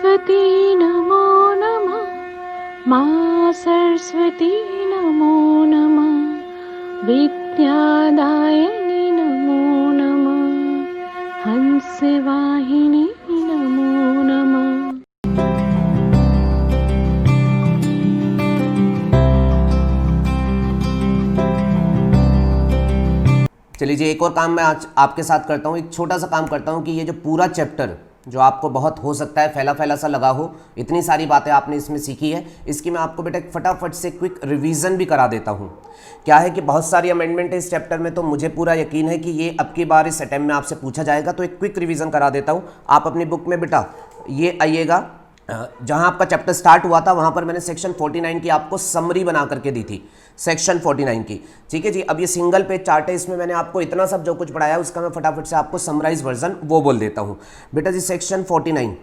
सरस्वती नमो नमः, माँ सरस्वती नमो नमः, विद्यादायिनी नमो नमः, हंसवाहिनी नमो नमः। चलिए जी, एक और काम मैं आज आपके साथ करता हूँ। एक छोटा सा काम करता हूँ कि ये जो पूरा चैप्टर जो आपको बहुत हो सकता है फैला फैला सा लगा हो, इतनी सारी बातें आपने इसमें सीखी है, इसकी मैं आपको बेटा एक फटाफट से क्विक रिवीजन भी करा देता हूँ। क्या है कि बहुत सारी अमेंडमेंट है इस चैप्टर में, तो मुझे पूरा यकीन है कि ये अब की बार इस अटेम्प्ट में आपसे पूछा जाएगा, तो एक क्विक रिवीजन करा देता हूँ। आप अपनी बुक में बेटा ये आइएगा, जहां आपका चैप्टर स्टार्ट हुआ था वहां पर मैंने सेक्शन 49 की आपको समरी बना करके दी थी, सेक्शन 49 की। ठीक है जी, अब ये सिंगल पेज चार्ट है, इसमें मैंने आपको इतना सब जो कुछ पढ़ाया उसका मैं फटाफट से आपको समराइज वर्जन वो बोल देता हूं। बेटा जी सेक्शन 49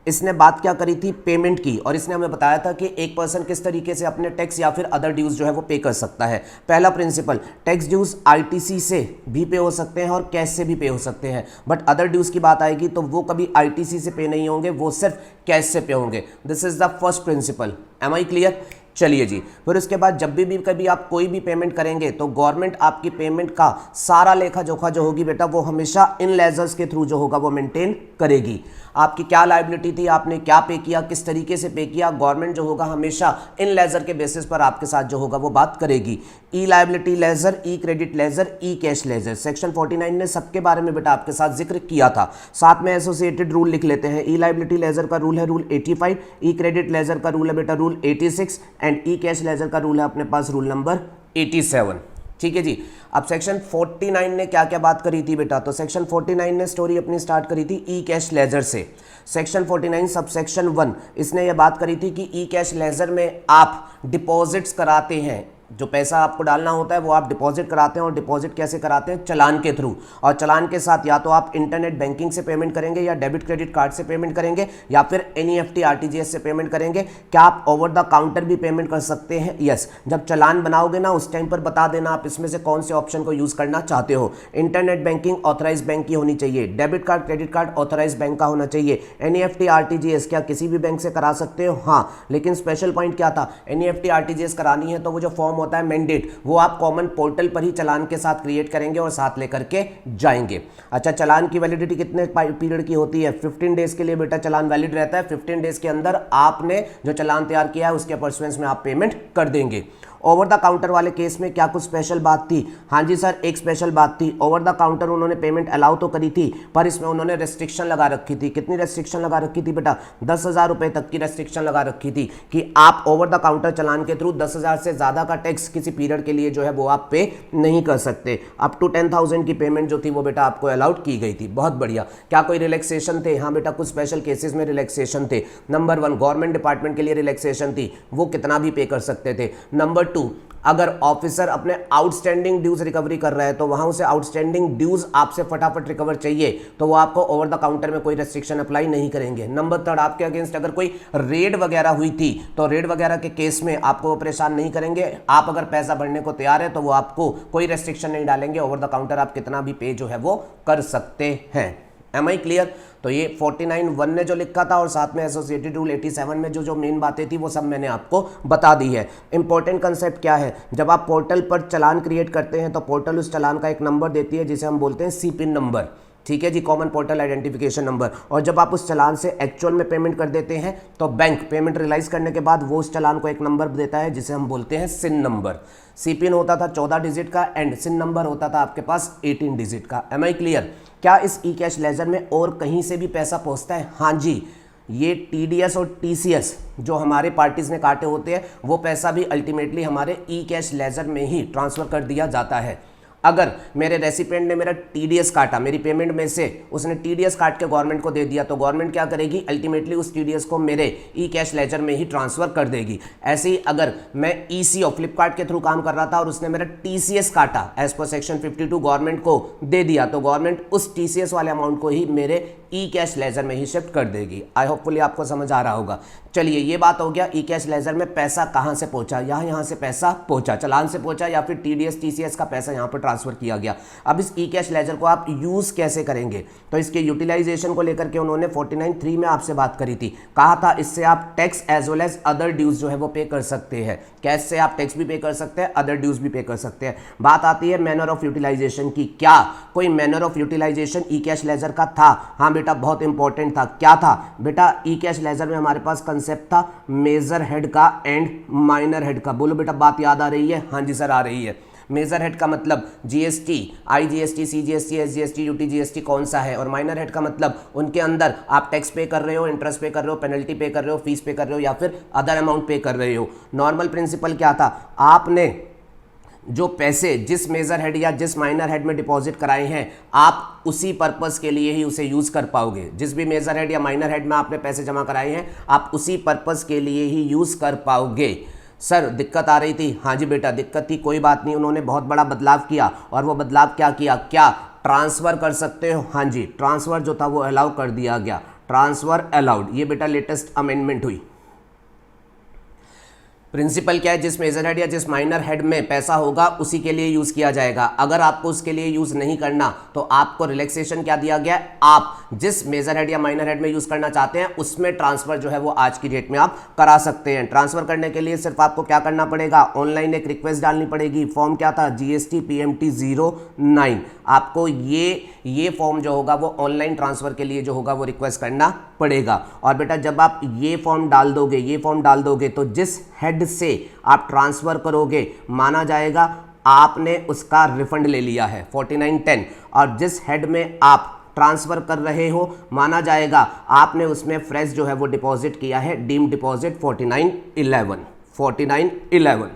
इसने बात क्या करी थी, पेमेंट की, और इसने हमें बताया था कि एक पर्सन किस तरीके से अपने टैक्स या फिर अदर ड्यूज जो है वो पे कर सकता है। पहला प्रिंसिपल, टैक्स ड्यूज आईटीसी से भी पे हो सकते हैं और कैश से भी पे हो सकते हैं, बट अदर ड्यूज की बात आएगी तो वो कभी आईटीसी से पे नहीं होंगे, वो सिर्फ कैश से पे होंगे। This is the first principle. Am I clear? चलिए जी, फिर उसके बाद जब भी कभी आप कोई भी पेमेंट करेंगे तो गवर्नमेंट आपकी पेमेंट का सारा लेखा जोखा जो होगी बेटा वो हमेशा इन लेजर्स के थ्रू जो होगा वो मेंटेन करेगी। आपकी क्या लायबिलिटी थी, आपने क्या पे किया, किस तरीके से पे किया, गवर्नमेंट जो होगा हमेशा इन लेजर के बेसिस पर आपके साथ जो होगा वो बात करेगी। ई लायबिलिटी लेजर, ई क्रेडिट लेजर, ई कैश लेजर, सेक्शन 49 ने सबके बारे में बेटा आपके साथ जिक्र किया था। साथ में एसोसिएटेड रूल लिख लेते हैं। ई लायबिलिटी लेजर का रूल है रूल 85, ई क्रेडिट लेजर का रूल है बेटा rule 86 and E cash ledger का रूल है अपने पास रूल नंबर 87। ठीक है जी, अब सेक्शन 49 ने क्या क्या बात करी थी बेटा, तो सेक्शन 49 ने स्टोरी अपनी स्टार्ट करी थी ई कैश लेजर से। सेक्शन 49 सब सेक्शन 1 इसने ये बात करी थी कि ई कैश लेजर में आप डिपॉजिट्स कराते हैं, जो पैसा आपको डालना होता है वो आप डिपॉजिट कराते हैं, और डिपॉजिट कैसे कराते हैं, चलान के थ्रू। और चलान के साथ या तो आप इंटरनेट बैंकिंग से पेमेंट करेंगे, या डेबिट क्रेडिट कार्ड से पेमेंट करेंगे, या फिर एनईएफटी आरटीजीएस से पेमेंट करेंगे। क्या आप ओवर द काउंटर भी पेमेंट कर सकते हैं? यस। जब चलान बनाओगे ना उस टाइम पर बता देना आप इसमें से कौन से ऑप्शन को यूज करना चाहते हो। इंटरनेट बैंकिंग ऑथराइज बैंक की होनी चाहिए, debit card credit card authorise bank का होना चाहिए, एनईएफटी आरटीजीएस क्या किसी भी बैंक से करा सकते हो? हाँ, लेकिन स्पेशल पॉइंट क्या था, एनईएफटी आरटीजीएस करानी है तो वो जो फॉर्म होता है मैंडेट वो आप कॉमन पोर्टल पर ही चलान के साथ क्रिएट करेंगे और साथ लेकर के जाएंगे। अच्छा, चलान की वैलिडिटी कितने पीरियड की होती है? 15 डेज के लिए बेटा चलान वैलिड रहता है। 15 डेज के अंदर आपने जो चलान तैयार किया है उसके परसुएंस में आप पेमेंट कर देंगे। ओवर द काउंटर वाले केस में क्या कुछ स्पेशल बात थी? हाँ जी सर, एक स्पेशल बात थी। ओवर द काउंटर उन्होंने पेमेंट अलाउ तो करी थी, पर इसमें उन्होंने रेस्ट्रिक्शन लगा रखी थी। कितनी रेस्ट्रिक्शन लगा रखी थी बेटा? 10,000 रुपए तक की रेस्ट्रिक्शन लगा रखी थी कि आप ओवर द काउंटर चलान के थ्रू 10,000 से ज्यादा का टैक्स किसी पीरियड के लिए जो है वो आप पे नहीं कर सकते। अप टू 10,000 की पेमेंट जो थी वो बेटा आपको अलाउड की गई थी। बहुत बढ़िया। क्या कोई रिलैक्सेशन थे? हाँ बेटा, कुछ स्पेशल केसेस में रिलैक्सेशन थे। नंबर 1, गवर्नमेंट डिपार्टमेंट के लिए रिलैक्सेशन थी, वो कितना भी पे कर सकते थे। नंबर 2, अगर ऑफिसर अपने आउटस्टैंडिंग ड्यूज रिकवरी कर रहा है तो वहां उसे आउटस्टैंडिंग ड्यूज आपसे फटाफट रिकवर चाहिए तो वो आपको ओवर द काउंटर में कोई रेस्ट्रिक्शन अप्लाई नहीं करेंगे। नंबर 3, आपके अगेंस्ट अगर कोई रेड वगैरह हुई थी तो रेड वगैरह के केस में आपको वो परेशान नहीं करेंगे। आप अगर पैसा भरने को तैयार है तो वो आपको कोई रेस्ट्रिक्शन नहीं डालेंगे। ओवर द काउंटर आप कितना भी पे जो है वो कर सकते हैं। Am I clear? तो ये 49(1) ने जो लिखा था और साथ में एसोसिएटेड रूल 87 में जो मेन बातें थी वो सब मैंने आपको बता दी है। इंपॉर्टेंट कंसेप्ट क्या है, जब आप पोर्टल पर चलान क्रिएट करते हैं तो पोर्टल उस चलान का एक नंबर देती है जिसे हम बोलते हैं सीपिन नंबर। ठीक है जी, कॉमन पोर्टल आइडेंटिफिकेशन नंबर। और जब आप उस चलान से एक्चुअल में पेमेंट कर देते हैं तो बैंक पेमेंट रियलाइज करने के बाद वो उस चलान को एक नंबर देता है जिसे हम बोलते हैं सिन नंबर। सीपिन होता था 14 डिजिट का एंड सिन नंबर होता था आपके पास 18 डिजिट का। Am I clear? क्या इस ई कैश लेजर में और कहीं से भी पैसा पहुंचता है? हाँ जी, ये टीडीएस और टीसीएस जो हमारे पार्टीज ने काटे होते हैं वो पैसा भी अल्टीमेटली हमारे ई कैश लेजर में ही ट्रांसफर कर दिया जाता है। अगर मेरे रेसिपिएंट ने मेरा टीडीएस काटा, मेरी पेमेंट में से उसने टीडीएस काट के गवर्नमेंट को दे दिया तो गवर्नमेंट क्या करेगी, अल्टीमेटली उस टीडीएस को मेरे ई कैश लेजर में ही ट्रांसफर कर देगी। ऐसे ही अगर मैं ईसीओ फ्लिपकार्ट के थ्रू काम कर रहा था और उसने मेरा टीसीएस काटा एज पर सेक्शन 52 गवर्नमेंट को दे दिया तो गवर्नमेंट उस टीसीएस वाले अमाउंट को ही मेरे ई कैश लेजर में ही शिफ्ट कर देगी। आई होपफुली आपको समझ आ रहा होगा। चलिए ये बात हो गया ई कैश लेजर में पैसा कहाँ से पहुंचा, यहाँ से पैसा पहुंचा, चालान से पहुंचा या फिर TDS TCS का पैसा यहाँ पर ट्रांसफर किया गया। अब इस ई कैश लेजर को आप यूज कैसे करेंगे, तो इसके यूटिलाइजेशन को लेकर के उन्होंने 49.3 में आपसे बात करी थी। कहा था इससे आप tax as well as other dues जो है वो पे कर सकते हैं। कैश से आप टैक्स भी पे कर सकते हैं, अदर ड्यूज भी पे कर सकते हैं। बात आती है मैनर ऑफ यूटिलाइजेशन की। क्या कोई manner of utilisation e cash ledger का था? हाँ बेटा बहुत इंपॉर्टेंट था। क्या था बेटा? ई कैश लेजर में हमारे पास कंसेप्ट था मेजर हेड का एंड माइनर हेड का। बोलो बेटा बात याद आ रही है? हाँ जी सर आ रही है। मेजर हेड का मतलब GST, IGST, CGST, SGST, UTGST कौन सा है, और माइनर हेड का मतलब उनके अंदर आप टैक्स पे कर रहे हो, इंटरेस्ट पे कर रहे हो, पेनल्टी पे कर रहे हो, फीस पे कर रहे हो या फिर अदर अमाउंट पे कर रहे हो। नॉर्मल प्रिंसिपल क्या था? आपने जो पैसे जिस मेजर हेड या जिस माइनर हेड में डिपॉजिट कराए हैं आप उसी पर्पस के लिए ही उसे यूज कर पाओगे। जिस भी मेजर हेड या माइनर हेड में आपने पैसे जमा कराए हैं आप उसी पर्पस के लिए ही यूज कर पाओगे। सर दिक्कत आ रही थी? हाँ जी बेटा दिक्कत थी, कोई बात नहीं। उन्होंने बहुत बड़ा बदलाव किया, और वो बदलाव क्या किया? क्या ट्रांसफर कर सकते हो? हाँ जी ट्रांसफर जो था वो अलाउ कर दिया गया। ट्रांसफर अलाउड, ये बेटा लेटेस्ट अमेंडमेंट हुई। प्रिंसिपल क्या है? जिस मेजर हेड या जिस माइनर हेड में पैसा होगा उसी के लिए यूज किया जाएगा। अगर आपको उसके लिए यूज नहीं करना तो आपको रिलैक्सेशन क्या दिया गया? आप जिस मेजर हेड या माइनर हेड में यूज करना चाहते हैं उसमें ट्रांसफर जो है वो आज की डेट में आप करा सकते हैं। ट्रांसफर करने के लिए सिर्फ आपको क्या करना पड़ेगा? ऑनलाइन एक रिक्वेस्ट डालनी पड़ेगी। फॉर्म क्या था? GST PMT 09। आपको ये फॉर्म जो होगा वो ऑनलाइन ट्रांसफर के लिए जो होगा वो रिक्वेस्ट करना पड़ेगा। और बेटा जब आप ये फॉर्म डाल दोगे तो जिस हेड से आप ट्रांसफर करोगे माना जाएगा आपने उसका रिफंड ले लिया है 4910, और जिस हेड में आप ट्रांसफर कर रहे हो माना जाएगा आपने उसमें फ्रेश जो है वो डिपॉजिट किया है, डीम डिपॉजिट 4911।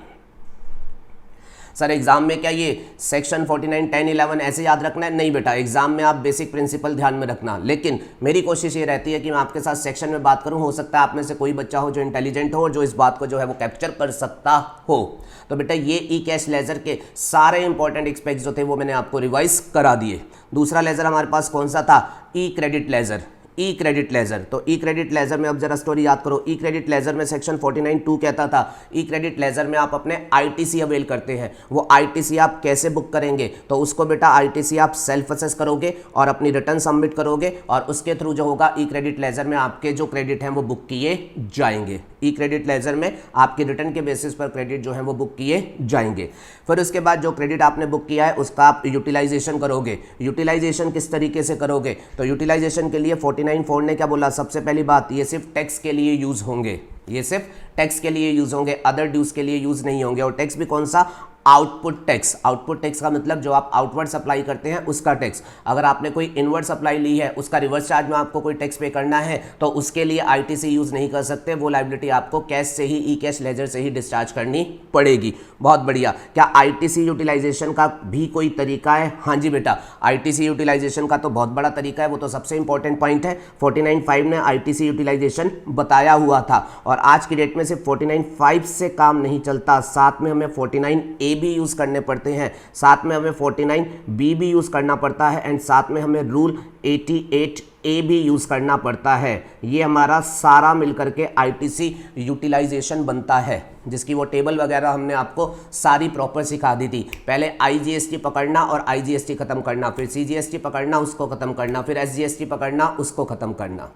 सर एग्जाम में क्या ये सेक्शन 49, 10, 11 ऐसे याद रखना है? नहीं बेटा, एग्जाम में आप बेसिक प्रिंसिपल ध्यान में रखना। लेकिन मेरी कोशिश ये रहती है कि मैं आपके साथ सेक्शन में बात करूं। हो सकता है आप में से कोई बच्चा हो जो इंटेलिजेंट हो और जो इस बात को जो है वो कैप्चर कर सकता हो। तो बेटा ये ई कैश लेजर के सारे इंपॉर्टेंट एस्पेक्ट्स जो थे वो मैंने आपको रिवाइज करा दिए। दूसरा लेजर हमारे पास कौन सा था? ई क्रेडिट लेजर। ई क्रेडिट लेजर, तो ई क्रेडिट लेजर में अब जरा स्टोरी याद करो। ई क्रेडिट लेजर में सेक्शन 49(2) कहता था ई क्रेडिट लेजर में आप अपने ITC अवेल करते हैं। वो ITC आप कैसे बुक करेंगे? तो उसको बेटा ITC आप सेल्फ असेस करोगे और अपनी रिटर्न सबमिट करोगे और उसके थ्रू जो होगा ई क्रेडिट लेजर में आपके जो क्रेडिट हैं वो बुक किए जाएंगे। ई क्रेडिट लेजर में आपकी रिटर्न के बेसिस पर क्रेडिट जो है वो बुक किए जाएंगे। फिर उसके बाद जो क्रेडिट आपने बुक किया है उसका आप यूटिलाइजेशन करोगे। यूटिलाइजेशन किस तरीके से करोगे? तो यूटिलाइजेशन के लिए 49(4) ने क्या बोला? सबसे पहली बात ये सिर्फ टैक्स के लिए यूज होंगे, ये सिर्फ टैक्स के लिए यूज होंगे, अदर ड्यूज के लिए यूज नहीं होंगे। और टैक्स भी कौन सा? Output tax. आउटपुट टैक्स का मतलब जो आप आउटवर्ड सप्लाई करते हैं उसका टैक्स। अगर आपने कोई इनवर्ड सप्लाई ली है उसका रिवर्स चार्ज में आपको कोई टैक्स पे करना है तो उसके लिए ITC यूज नहीं कर सकते। वो लायबिलिटी आपको कैश से ही, ई कैश लेजर से ही डिस्चार्ज करनी पड़ेगी। बहुत बढ़िया। क्या ITC यूटिलाइजेशन का भी कोई तरीका है? हाँ जी बेटा, ITC यूटिलाइजेशन का तो बहुत बड़ा तरीका है, वो तो सबसे इंपॉर्टेंट पॉइंट है। 49(5) ने ITC यूटिलाइजेशन बताया हुआ था और आज की डेट में सिर्फ 49(5) से काम नहीं चलता, साथ में हमें 49A भी यूज करने पड़ते हैं, साथ में हमें 49B भी यूज करना पड़ता है एंड साथ में हमें रूल 88A भी यूज करना पड़ता है। ये हमारा सारा मिलकर के ITC यूटिलाइजेशन बनता है, जिसकी वो टेबल वगैरह हमने आपको सारी प्रॉपर सिखा दी थी। पहले IGST पकड़ना और IGST खत्म करना, फिर CGST पकड़ना उसको खत्म करना, फिर SGST पकड़ना उसको खत्म करना।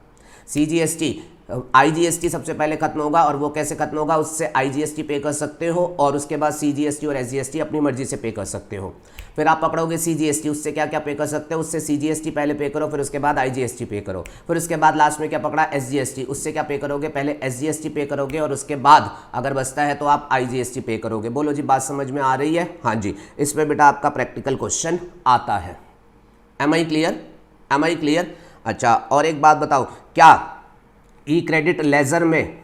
IGST सबसे पहले खत्म होगा और वो कैसे खत्म होगा? उससे IGST पे कर सकते हो और उसके बाद CGST और SGST अपनी मर्जी से पे कर सकते हो। फिर आप पकड़ोगे CGST, उससे क्या क्या पे कर सकते हो? उससे CGST पहले पे करो, फिर उसके बाद IGST पे करो। फिर उसके बाद लास्ट में क्या पकड़ा? SGST, उससे क्या पे करोगे? पहले SGST पे करोगे और उसके बाद अगर बचता है तो आप IGST पे करोगे। बोलो जी बात समझ में आ रही है? हाँ जी, इसमें बेटा आपका प्रैक्टिकल क्वेश्चन आता है। Am I clear? अच्छा, और एक बात बताओ, क्या ई क्रेडिट लेजर में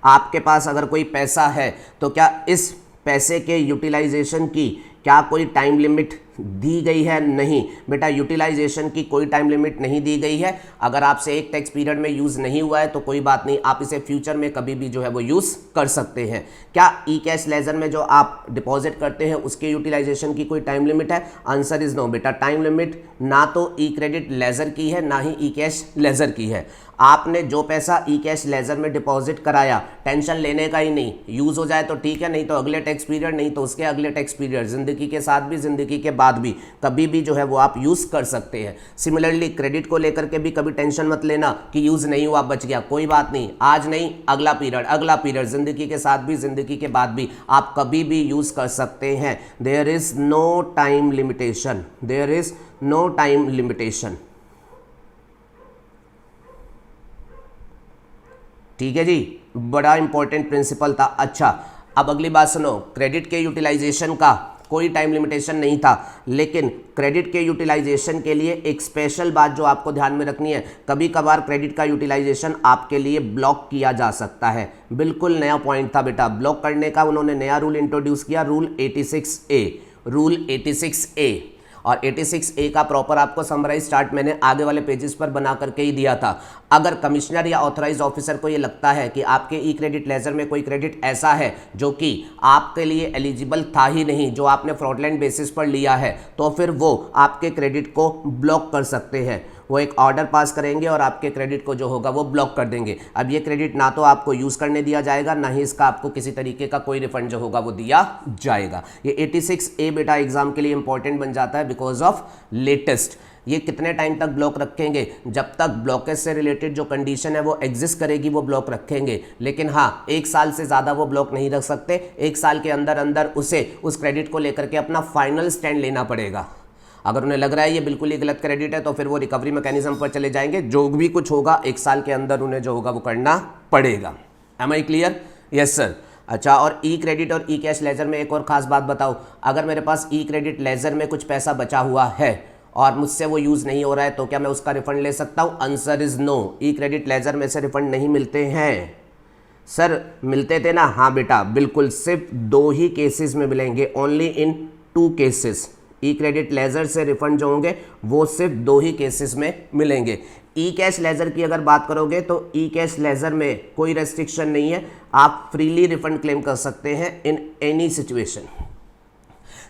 आपके पास अगर कोई पैसा है तो क्या इस पैसे के यूटिलाइजेशन की क्या कोई टाइम लिमिट दी गई है? नहीं बेटा, यूटिलाइजेशन की कोई टाइम लिमिट नहीं दी गई है। अगर आपसे एक टैक्स पीरियड में यूज़ नहीं हुआ है तो कोई बात नहीं, आप इसे फ्यूचर में कभी भी जो है वो यूज़ कर सकते हैं। क्या ई कैश लेजर में जो आप डिपॉजिट करते हैं उसके यूटिलाइजेशन की कोई टाइम लिमिट है? आंसर इज नो बेटा, टाइम लिमिट ना तो ई क्रेडिट लेजर की है ना ही ई कैश लेजर की है। आपने जो पैसा ई कैश लेजर में डिपॉजिट कराया, टेंशन लेने का ही नहीं, यूज़ हो जाए तो ठीक है, नहीं तो अगले टैक्स पीरियड, नहीं तो उसके अगले टैक्स पीरियड, ज़िंदगी के साथ भी ज़िंदगी के बाद भी कभी भी जो है वो आप यूज़ कर सकते हैं। सिमिलरली क्रेडिट को लेकर के भी कभी टेंशन मत लेना कि यूज़ नहीं हुआ, बच गया, कोई बात नहीं, आज नहीं अगला पीरियड, ज़िंदगी के साथ भी ज़िंदगी के बाद भी आप कभी भी यूज़ कर सकते हैं। There is no time limitation, there is no time limitation. ठीक है जी, बड़ा इंपॉर्टेंट प्रिंसिपल था। अच्छा, अब अगली बात सुनो, क्रेडिट के यूटिलाइजेशन का कोई टाइम लिमिटेशन नहीं था, लेकिन क्रेडिट के यूटिलाइजेशन के लिए एक स्पेशल बात जो आपको ध्यान में रखनी है, कभी कभार क्रेडिट का यूटिलाइजेशन आपके लिए ब्लॉक किया जा सकता है। बिल्कुल नया पॉइंट था बेटा, ब्लॉक करने का उन्होंने नया रूल इंट्रोड्यूस किया, रूल 86A, रूल 86A। और 86A का प्रॉपर आपको समराइज चार्ट मैंने आगे वाले पेजेस पर बना करके ही दिया था। अगर कमिश्नर या ऑथराइज ऑफिसर को ये लगता है कि आपके ई क्रेडिट लेजर में कोई क्रेडिट ऐसा है जो कि आपके लिए एलिजिबल था ही नहीं, जो आपने फ्रॉडलेंट बेसिस पर लिया है, तो फिर वो आपके क्रेडिट को ब्लॉक कर सकते हैं। वो एक ऑर्डर पास करेंगे और आपके क्रेडिट को जो होगा वो ब्लॉक कर देंगे। अब ये क्रेडिट ना तो आपको यूज़ करने दिया जाएगा, ना ही इसका आपको किसी तरीके का कोई रिफंड जो होगा वो दिया जाएगा। ये 86A बेटा एग्जाम के लिए इंपॉर्टेंट बन जाता है बिकॉज ऑफ लेटेस्ट। ये कितने टाइम तक ब्लॉक रखेंगे? जब तक ब्लॉकेज से रिलेटेड जो कंडीशन है वो एग्जिस्ट करेगी वो ब्लॉक रखेंगे, लेकिन हाँ 1 साल से ज़्यादा वो ब्लॉक नहीं रख सकते। 1 साल के अंदर अंदर उसे उस क्रेडिट को लेकर के अपना फाइनल स्टैंड लेना पड़ेगा। अगर उन्हें लग रहा है ये बिल्कुल ही गलत क्रेडिट है तो फिर वो रिकवरी मैकेनिज्म पर चले जाएंगे। जो भी कुछ होगा 1 साल के अंदर उन्हें जो होगा वो करना पड़ेगा। Am I clear? Yes sir. अच्छा, और ई क्रेडिट और ई कैश लेजर में एक और खास बात बताओ, अगर मेरे पास ई क्रेडिट लेजर में कुछ पैसा बचा हुआ है और मुझसे वो यूज़ नहीं हो रहा है तो क्या मैं उसका रिफंड ले सकता हूँ? Answer is no. E credit ledger में से रिफंड नहीं मिलते हैं। सर मिलते थे ना? हाँ बेटा बिल्कुल, सिर्फ 2 ही केसेस में मिलेंगे, only in 2 cases. E credit laser से रिफंड जो होंगे वो सिर्फ 2 ही केसेस में मिलेंगे। ई कैश लेजर की अगर बात करोगे तो ई कैश लेजर में कोई रेस्ट्रिक्शन नहीं है, आप फ्रीली रिफंड क्लेम कर सकते हैं इन एनी सिचुएशन।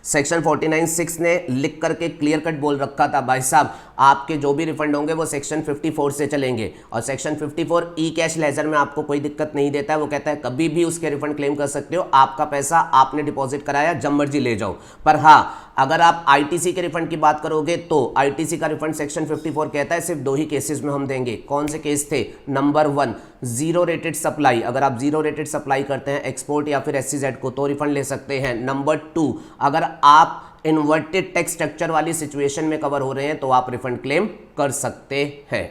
सेक्शन 49(6) ने लिख करके क्लियर कट बोल रखा था, भाई साहब आपके जो भी रिफंड होंगे वो सेक्शन 54 से चलेंगे। और सेक्शन 54 ई कैश लेजर में आपको कोई दिक्कत नहीं देता है, वो कहता है कभी भी उसके रिफंड क्लेम कर सकते हो, आपका पैसा आपने डिपॉजिट कराया, जब मर्जी ले जाओ। पर हाँ, अगर आप आईटीसी के रिफंड की बात करोगे तो आईटीसी का रिफंड सेक्शन 54 कहता है सिर्फ 2 ही केसेस में हम देंगे। कौन से केस थे? Number 1, zero rated supply. अगर आप जीरो रेटेड सप्लाई करते हैं एक्सपोर्ट या फिर एससीजेड को तो रिफंड ले सकते हैं। नंबर 2, अगर आप इन्वर्टेड टैक्स स्ट्रक्चर वाली सिचुएशन में कवर हो रहे हैं तो आप रिफंड क्लेम कर सकते हैं।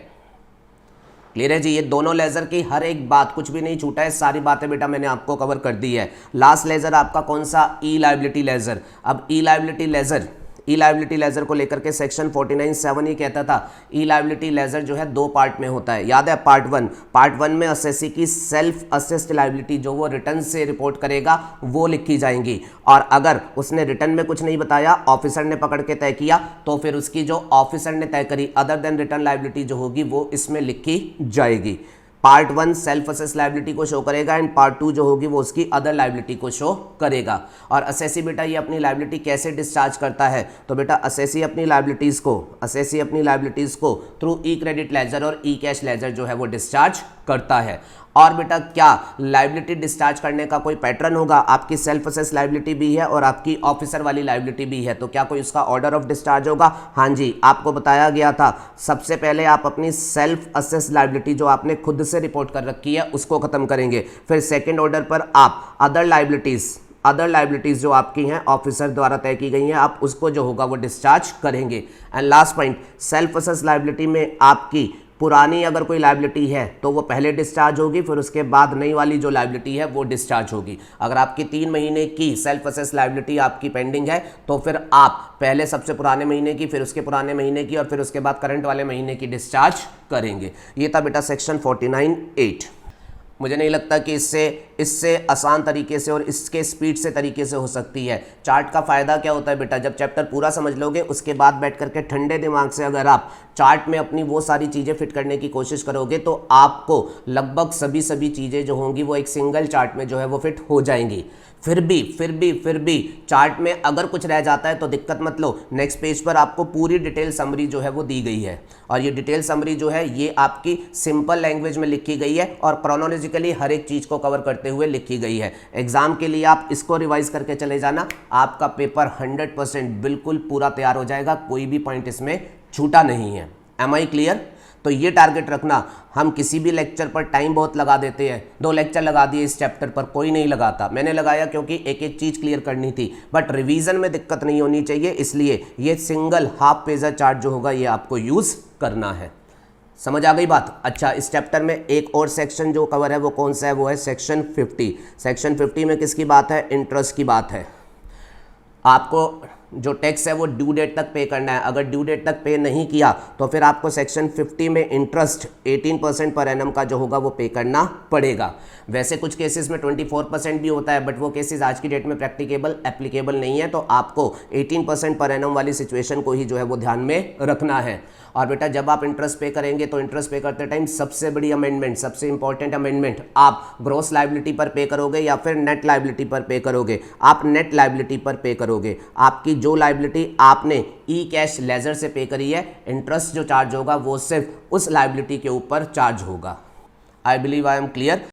क्लियर है जी? ये दोनों लेजर की हर एक बात, कुछ भी नहीं छूटा है, सारी बातें बेटा मैंने आपको कवर कर दी है। लास्ट लेजर आपका कौन सा? ई लायबिलिटी लेजर। अब ई लायबिलिटी लेजर को लेकर के सेक्शन 49(7) ही कहता था ई लायबिलिटी लेजर जो है 2 पार्ट में होता है। याद है? पार्ट 1 में असेसी की सेल्फ असेस्ड लायबिलिटी जो वो रिटर्न से रिपोर्ट करेगा वो लिखी जाएंगी, और अगर उसने रिटर्न में कुछ नहीं बताया, ऑफिसर ने पकड़ के तय किया, तो फिर उसकी जो ऑफिसर ने तय करी अदर देन रिटर्न लायबिलिटी जो होगी वो इसमें लिखी जाएगी। पार्ट 1 सेल्फ असेस लायबिलिटी को शो करेगा एंड पार्ट 2 जो होगी वो उसकी अदर लायबिलिटी को शो करेगा। और असेसी बेटा ये अपनी लायबिलिटी कैसे डिस्चार्ज करता है? तो बेटा असेसी अपनी लायबिलिटीज़ को थ्रू ई क्रेडिट लेजर और ई कैश लेजर जो है वो डिस्चार्ज करता है। और बेटा क्या लायबिलिटी डिस्चार्ज करने का कोई पैटर्न होगा? आपकी सेल्फ असेस लायबिलिटी भी है और आपकी ऑफिसर वाली लायबिलिटी भी है, तो क्या कोई उसका ऑर्डर ऑफ डिस्चार्ज होगा? हाँ जी, आपको बताया गया था सबसे पहले आप अपनी सेल्फ असेस लायबिलिटी जो आपने खुद से रिपोर्ट कर रखी है उसको खत्म करेंगे, फिर सेकेंड ऑर्डर पर आप अदर लायबिलिटीज जो आपकी हैं ऑफिसर द्वारा तय की गई हैं आप उसको जो होगा वो डिस्चार्ज करेंगे। And last point, self assess liability में आपकी पुरानी अगर कोई लायबिलिटी है तो वो पहले डिस्चार्ज होगी, फिर उसके बाद नई वाली जो लायबिलिटी है वो डिस्चार्ज होगी। अगर आपकी 3 महीने की सेल्फ असेस लायबिलिटी आपकी पेंडिंग है तो फिर आप पहले सबसे पुराने महीने की, फिर उसके पुराने महीने की और फिर उसके बाद करंट वाले महीने की डिस्चार्ज करेंगे। ये था बेटा सेक्शन 49(8). मुझे नहीं लगता कि इससे इससे आसान तरीके से और इसके स्पीड से तरीके से हो सकती है। चार्ट का फ़ायदा क्या होता है बेटा, जब चैप्टर पूरा समझ लोगे उसके बाद बैठ करके ठंडे दिमाग से अगर आप चार्ट में अपनी वो सारी चीज़ें फिट करने की कोशिश करोगे तो आपको लगभग सभी चीज़ें जो होंगी वो एक सिंगल चार्ट में जो है वो फिट हो जाएंगी। फिर भी चार्ट में अगर कुछ रह जाता है तो दिक्कत मत लो, नेक्स्ट पेज पर आपको पूरी डिटेल समरी जो है वो दी गई है और ये डिटेल समरी जो है ये आपकी सिंपल लैंग्वेज में लिखी गई है और क्रोनोलॉजिकली हर एक चीज़ को कवर करते हुए लिखी गई है। एग्जाम के लिए आप इसको रिवाइज करके चले जाना, आपका पेपर 100% बिल्कुल पूरा तैयार हो जाएगा, कोई भी पॉइंट इसमें छूटा नहीं है। Am I clear? तो ये टारगेट रखना, हम किसी भी लेक्चर पर टाइम बहुत लगा देते हैं, 2 लेक्चर लगा दिए इस चैप्टर पर, कोई नहीं लगाता, मैंने लगाया क्योंकि एक एक चीज़ क्लियर करनी थी, बट रिवीजन में दिक्कत नहीं होनी चाहिए, इसलिए ये सिंगल हाफ पेजर चार्ट जो होगा ये आपको यूज़ करना है। समझ आ गई बात? अच्छा, इस चैप्टर में एक और सेक्शन जो कवर है वो कौन सा है, वो है सेक्शन 50। सेक्शन 50 में किसकी बात है? इंटरेस्ट की बात है। आपको जो टैक्स है वो ड्यू डेट तक पे करना है, अगर ड्यू डेट तक पे नहीं किया तो फिर आपको सेक्शन 50 में इंटरेस्ट 18% पर एनम का जो होगा वो पे करना पड़ेगा। वैसे कुछ केसेस में 24% भी होता है, बट वो केसेस आज की डेट में प्रैक्टिकेबल एप्लीकेबल नहीं है, तो आपको 18% पर एनम वाली सिचुएशन को ही जो है वो ध्यान में रखना है। और बेटा जब आप इंटरेस्ट पे करेंगे तो इंटरेस्ट पे करते टाइम सबसे बड़ी अमेंडमेंट, सबसे इंपॉर्टेंट अमेंडमेंट, आप ग्रॉस लायबिलिटी पर पे करोगे या फिर नेट लायबिलिटी पर पे करोगे? आप नेट लायबिलिटी पर पे करोगे। आपकी जो लायबिलिटी आपने ई कैश लेजर से पे करी है, इंटरेस्ट जो चार्ज होगा वो सिर्फ उस लायबिलिटी के ऊपर चार्ज होगा। I believe I am clear.